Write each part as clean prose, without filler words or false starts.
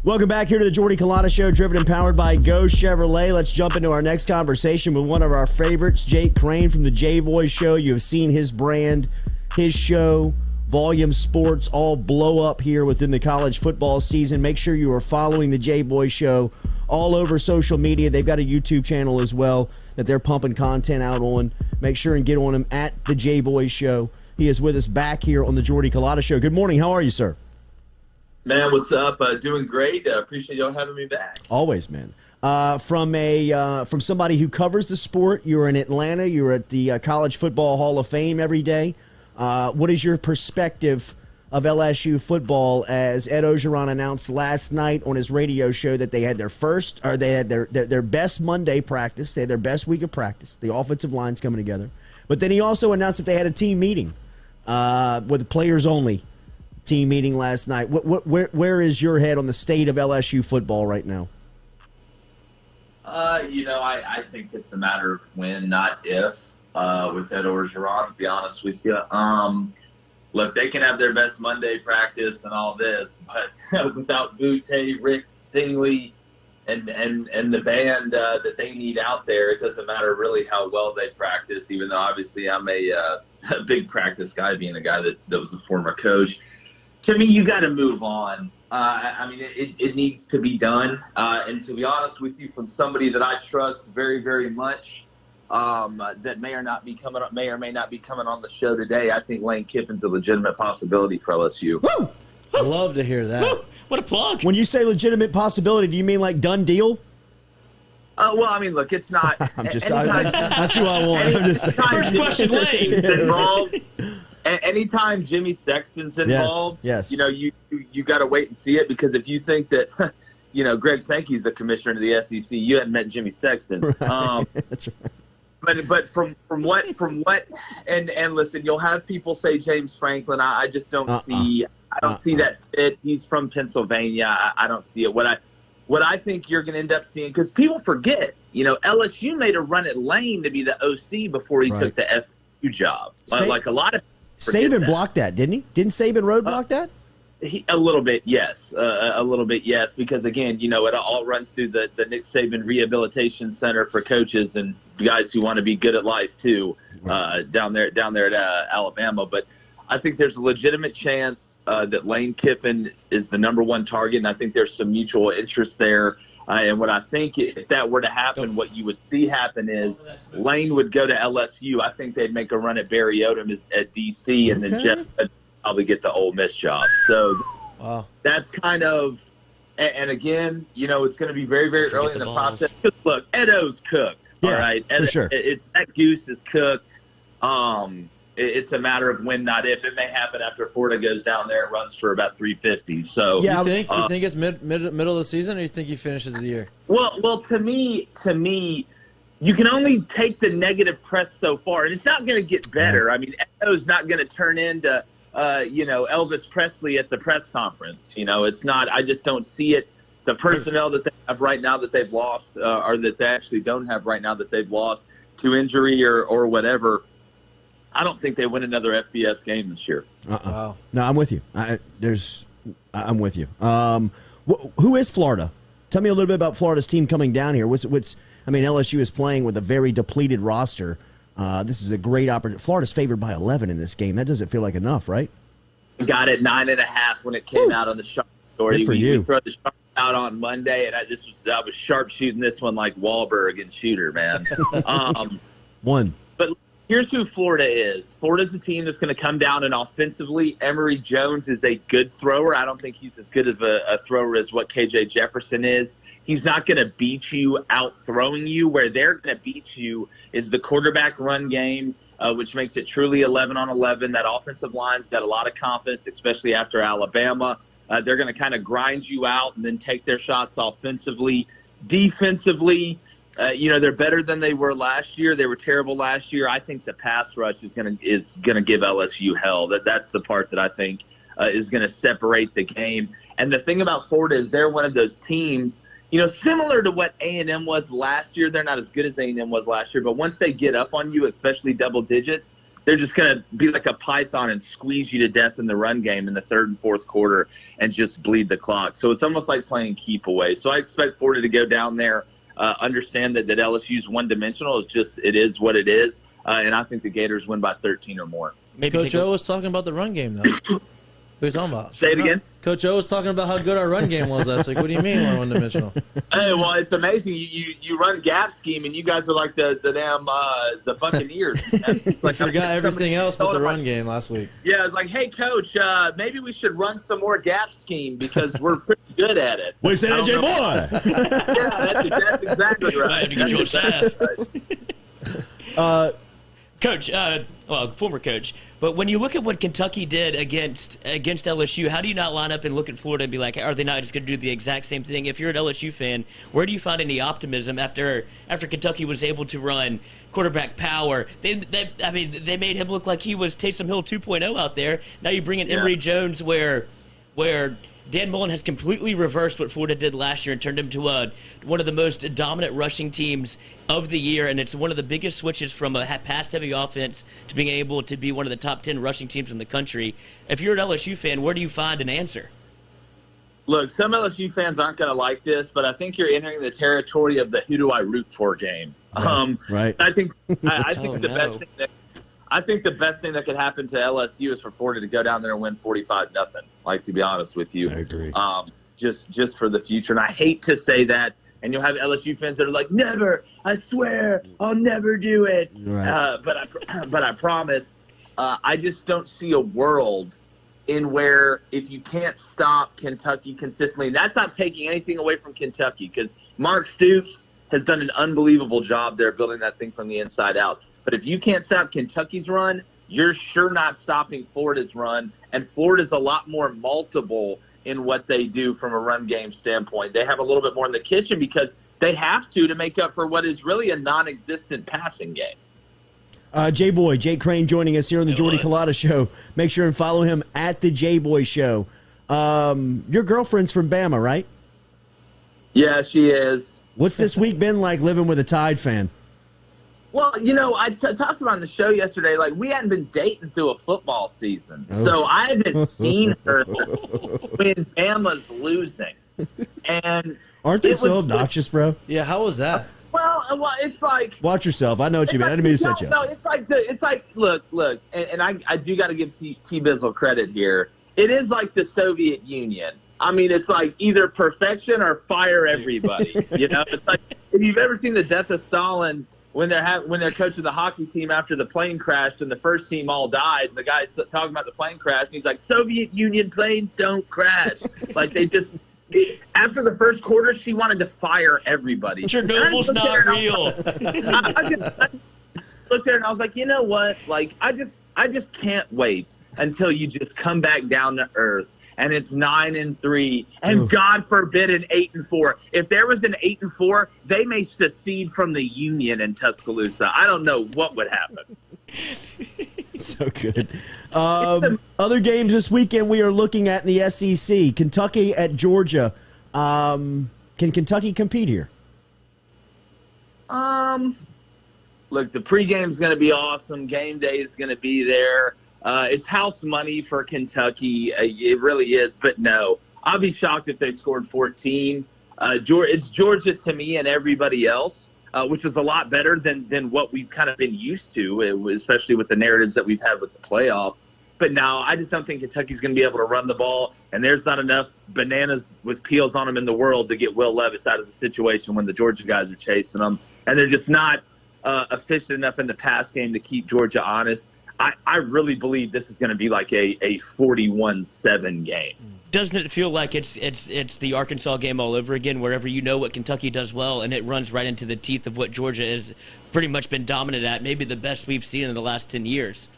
Welcome back here to the Jordy Culotta Show, driven and powered by Go Chevrolet. Let's jump into our next conversation with one of our favorites, Jake Crain from the J-Boy Show. You have seen his brand, his show, Volume Sports, all blow up here within the college football season. Make sure you are following the J-Boy Show all over social media. They've got a YouTube channel as well that they're pumping content out on. Make sure and get on him at the J-Boy Show. He is with us back here on the Jordy Culotta Show. Good morning. How are you, sir? Man, what's up? Doing great. Appreciate y'all having me back. Always, man. From somebody who covers the sport, you're in Atlanta. You're at the College Football Hall of Fame every day. What is your perspective of LSU football as Ed Orgeron announced last night on his radio show that they had their best Monday practice. They had their best week of practice. The offensive line's coming together. But then he also announced that they had a team meeting with players only. Team meeting last night. Where is your head on the state of LSU football right now? I think it's a matter of when, not if, with Ed Orgeron, to be honest with you. Look, they can have their best Monday practice and all this, but without Butte, Rick, Stingley, and the band that they need out there, it doesn't matter really how well they practice, even though obviously I'm a big practice guy, being a guy that was a former coach. To me, you got to move on. It needs to be done. And to be honest with you, from somebody that I trust very, very much, that may or may not be coming on the show today, I think Lane Kiffin's a legitimate possibility for LSU. Woo! I love to hear that. Woo! What a plug. When you say legitimate possibility, do you mean like done deal? Look, it's not. That's who I want. I'm just saying. First question, Lane. Involved. Anytime Jimmy Sexton's involved, yes. You got to wait and see it, because if you think that, Greg Sankey's the commissioner of the SEC, you hadn't met Jimmy Sexton. Right. That's right. But from what and listen, you'll have people say James Franklin. I just don't see. I don't see that fit. He's from Pennsylvania. I don't see it. What I think you're going to end up seeing, because people forget, LSU made a run at Lane to be the OC before he took the FU job. Like a lot of Saban blocked that, didn't he? Didn't Saban roadblock that? A little bit, yes. Because, again, it all runs through the Nick Saban Rehabilitation Center for coaches and guys who want to be good at life, too, down there at Alabama. But I think there's a legitimate chance that Lane Kiffin is the number one target, and I think there's some mutual interest there. And what I think, if that were to happen, what you would see happen is Lane would go to LSU. I think they'd make a run at Barry Odom at D.C., and then Jeff would probably get the Ole Miss job. So that's kind of – and again, it's going to be very, very early in the process. Look, Edo's cooked, all right? For sure. That goose is cooked. It's a matter of when, not if. It may happen after Florida goes down there and runs for about 350. So you think it's middle of the season, or you think he finishes the year? Well, to me, you can only take the negative press so far, and it's not going to get better. I mean, Edo's not going to turn into Elvis Presley at the press conference. It's not. I just don't see it. The personnel that they have right now that they've lost, or that they actually don't have right now that they've lost to injury or whatever. I don't think they win another FBS game this year. Wow. No, I'm with you. I'm with you. Who is Florida? Tell me a little bit about Florida's team coming down here. LSU is playing with a very depleted roster. This is a great opportunity. Florida's favored by 11 in this game. That doesn't feel like enough, right? Got it 9.5 when it came out on the Sharp story. Good for you. We throw the Sharp out on Monday, and I was sharp shooting this one like Wahlberg and Shooter, man. One. But here's who Florida is. Florida's a team that's going to come down, and offensively, Emory Jones is a good thrower. I don't think he's as good of a thrower as what KJ Jefferson is. He's not going to beat you out throwing you. Where they're going to beat you is the quarterback run game, which makes it truly 11 on 11. That offensive line's got a lot of confidence, especially after Alabama. They're going to kind of grind you out and then take their shots offensively. Defensively, they're better than they were last year. They were terrible last year. I think the pass rush is going to give LSU hell. That's the part that I think is going to separate the game. And the thing about Florida is they're one of those teams, similar to what A&M was last year. They're not as good as A&M was last year, but once they get up on you, especially double digits, they're just going to be like a python and squeeze you to death in the run game in the third and fourth quarter and just bleed the clock. So it's almost like playing keep away. So I expect Florida to go down there, understand that LSU's one-dimensional. It is what it is. And I think the Gators win by 13 or more. Maybe Coach O was talking about the run game, though. What are you talking about? Say it again. Coach O was talking about how good our run game was last week. What do you mean we're one-dimensional? Hey, well, it's amazing. You run gap scheme, and you guys are like the damn the Buccaneers. Like, I forgot everything else but the run game last week. Yeah, it's like, hey, Coach, maybe we should run some more gap scheme because we're pretty good at it. What you say, AJ boy? Yeah, that's exactly right. I had to get your staff. Coach, well, former coach, but when you look at what Kentucky did against LSU, how do you not line up and look at Florida and be like, are they not just going to do the exact same thing? If you're an LSU fan, where do you find any optimism after Kentucky was able to run quarterback power? They made him look like he was Taysom Hill 2.0 out there. Now you bring in Emory Jones, where Dan Mullen has completely reversed what Florida did last year and turned him to one of the most dominant rushing teams of the year, and it's one of the biggest switches from a pass-heavy offense to being able to be one of the top 10 rushing teams in the country. If you're an LSU fan, where do you find an answer? Look, some LSU fans aren't going to like this, but I think you're entering the territory of the who do I root for game. Right. I think the best thing that could happen to LSU is for Florida to go down there and win 45-0. Like, to be honest with you, I agree. Just for the future. And I hate to say that, and you'll have LSU fans that are like, "Never! I swear, I'll never do it." Right. But I promise, I just don't see a world in where if you can't stop Kentucky consistently, and that's not taking anything away from Kentucky because Mark Stoops has done an unbelievable job there building that thing from the inside out. But if you can't stop Kentucky's run, you're sure not stopping Florida's run. And Florida's a lot more multiple in what they do from a run game standpoint. They have a little bit more in the kitchen because they have to make up for what is really a non-existent passing game. J-Boy, Jake Crain joining us here on the Jordy Collada Show. Make sure and follow him at the J-Boy Show. Your girlfriend's from Bama, right? Yeah, she is. What's this week been like living with a Tide fan? Well, I talked about on the show yesterday, like, we hadn't been dating through a football season. Oh. So I haven't seen her when Bama's losing. And aren't they so obnoxious, bro? Yeah, how was that? Well, it's like... Watch yourself. I know what you mean. I didn't mean to set you up. No, it's like, look, and I do got to give T-Bizzle credit here. It is like the Soviet Union. I mean, it's like either perfection or fire everybody. It's like, if you've ever seen The Death of Stalin... When they're coaching the hockey team after the plane crashed and the first team all died, and the guy's talking about the plane crash, and he's like, Soviet Union planes don't crash. Like, they just – after the first quarter, she wanted to fire everybody. Chernobyl's not real. I looked at her and I was like, you know what? Like, I just can't wait until you just come back down to earth. And it's 9-3, and God forbid an 8-4. If there was an 8-4, they may secede from the Union in Tuscaloosa. I don't know what would happen. So good. Other games this weekend we are looking at in the SEC. Kentucky at Georgia. Can Kentucky compete here? Look, the pregame's going to be awesome. Game day is going to be there. It's house money for Kentucky. It really is. But no, I'll be shocked if they scored 14. It's Georgia to me and everybody else, which is a lot better than what we've kind of been used to, especially with the narratives that we've had with the playoff. But no, I just don't think Kentucky's going to be able to run the ball. And there's not enough bananas with peels on them in the world to get Will Levis out of the situation when the Georgia guys are chasing them. And they're just not efficient enough in the pass game to keep Georgia honest. I really believe this is going to be like a 41-7 game. Doesn't it feel like it's the Arkansas game all over again, wherever you know what Kentucky does well, and it runs right into the teeth of what Georgia has pretty much been dominant at, maybe the best we've seen in the last 10 years?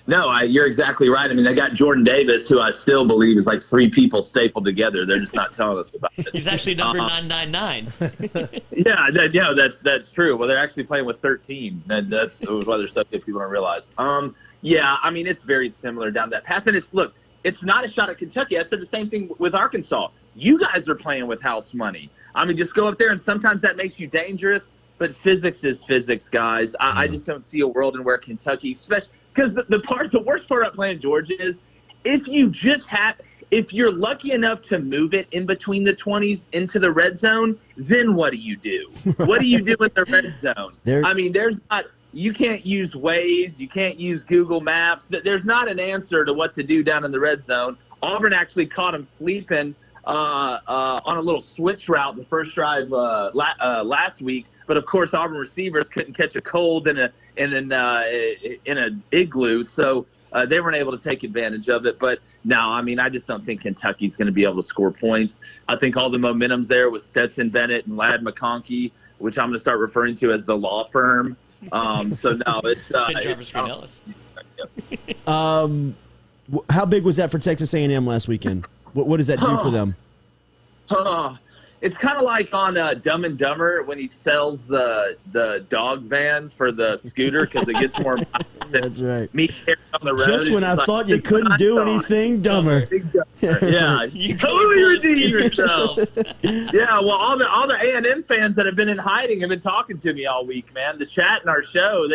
No, you're exactly right. I mean, they got Jordan Davis, who I still believe is like three people stapled together. They're just not telling us about it. He's actually number 999. Yeah, that's true. Well, they're actually playing with 13. That's why they're so good. People don't realize. Yeah, I mean, it's very similar down that path. And it's not a shot at Kentucky. I said the same thing with Arkansas. You guys are playing with house money. I mean, just go up there, and sometimes that makes you dangerous. but physics is physics, guys. I just don't see a world in where Kentucky, especially because the worst part about playing Georgia is if you're lucky enough to move it in between the 20s into the red zone, then what do you do? What do you do in the red zone? I mean, you can't use Waze, you can't use Google Maps. There's not an answer to what to do down in the red zone. Auburn actually caught him sleeping on a little switch route the first drive last week, but of course Auburn receivers couldn't catch a cold in an igloo, so they weren't able to take advantage of it. But no, I mean, I just don't think Kentucky's going to be able to score points. I think all the momentum's there with Stetson Bennett and Ladd McConkey, which I'm going to start referring to as the law firm. So no, it's Jarvis Green Ellis. How big was that for Texas A&M last weekend? What does that do for them? It's kind of like on Dumb and Dumber when he sells the dog van for the scooter because it gets more. That's right. Me on the road. Just when I thought you couldn't do anything dumber. Yeah, you totally redeemed yourself. Yeah, well, all the A&M fans that have been in hiding have been talking to me all week, man. The chat in our show,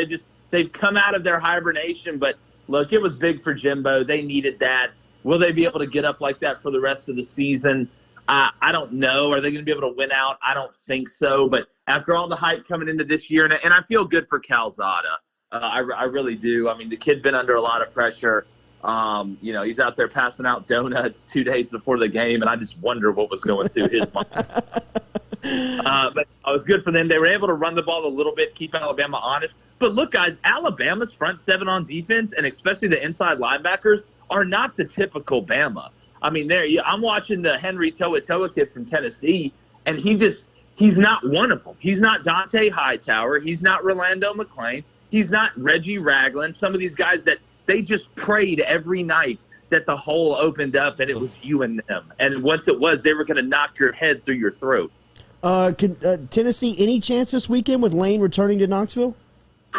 they've come out of their hibernation. But look, it was big for Jimbo. They needed that. Will they be able to get up like that for the rest of the season? I don't know. Are they going to be able to win out? I don't think so. But after all the hype coming into this year, and I feel good for Calzada. I really do. I mean, the kid been under a lot of pressure. He's out there passing out donuts 2 days before the game, and I just wonder what was going through his mind. But it was good for them. They were able to run the ball a little bit, keep Alabama honest. But look, guys, Alabama's front seven on defense, and especially the inside linebackers, are not the typical Bama. I mean, I'm watching the Henry To'oTo'o kid from Tennessee, and he's not one of them. He's not Dante Hightower. He's not Rolando McClain. He's not Reggie Ragland. Some of these guys that they just prayed every night that the hole opened up and it was you and them. And once it was, they were going to knock your head through your throat. Tennessee, any chance this weekend with Lane returning to Knoxville?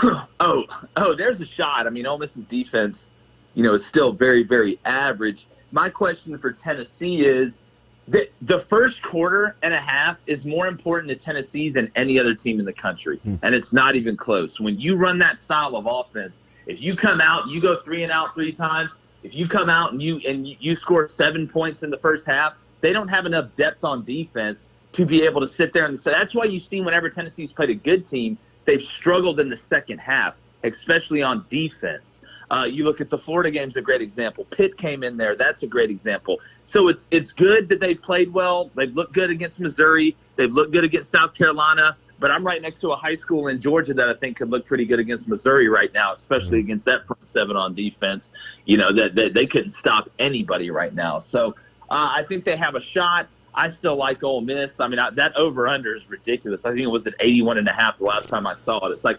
There's a shot. I mean, Ole Miss's defense, is still very, very average. My question for Tennessee is that the first quarter and a half is more important to Tennessee than any other team in the country, and it's not even close. When you run that style of offense, if you come out, you go 3 and out 3 times. If you come out and you score 7 points in the first half, they don't have enough depth on defense to be able to sit there and say. That's why you see whenever Tennessee's played a good team, they've struggled in the second half, especially on defense. You look at the Florida game's a great example. Pitt came in there. That's a great example. So it's good that they've played well. They've looked good against Missouri. They've looked good against South Carolina. But I'm right next to a high school in Georgia that I think could look pretty good against Missouri right now, especially against that front seven on defense. That they couldn't stop anybody right now. So I think they have a shot. I still like Ole Miss. I mean, that over-under is ridiculous. I think it was at 81.5 the last time I saw it. It's like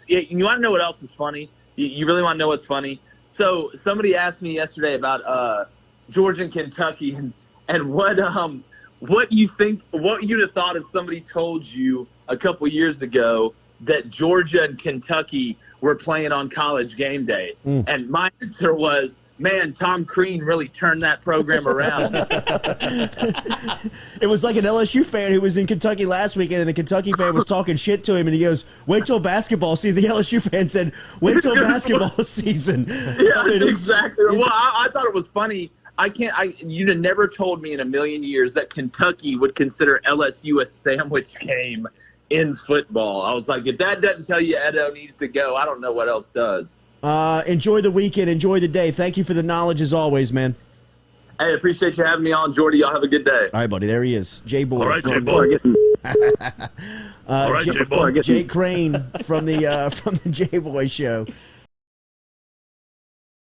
you want to know what else is funny? You really want to know what's funny? So somebody asked me yesterday about Georgia and Kentucky and what you think, what you'd have thought if somebody told you a couple years ago that Georgia and Kentucky were playing on College game day. And my answer was, man, Tom Crain really turned that program around. It was like an LSU fan who was in Kentucky last weekend, and the Kentucky fan was talking shit to him, and he goes, wait till basketball season. The LSU fan said, wait till basketball season. Yeah, exactly. Well, I thought it was funny. You'd have never told me in a million years that Kentucky would consider LSU a sandwich game in football. I was like, if that doesn't tell you Edo needs to go, I don't know what else does. Enjoy the weekend. Enjoy the day. Thank you for the knowledge as always, man. Hey, appreciate you having me on, Jordy. Y'all have a good day. All right, buddy. There he is. J-Boy. All right, J-Boy. Jay Crain from the J-Boy show.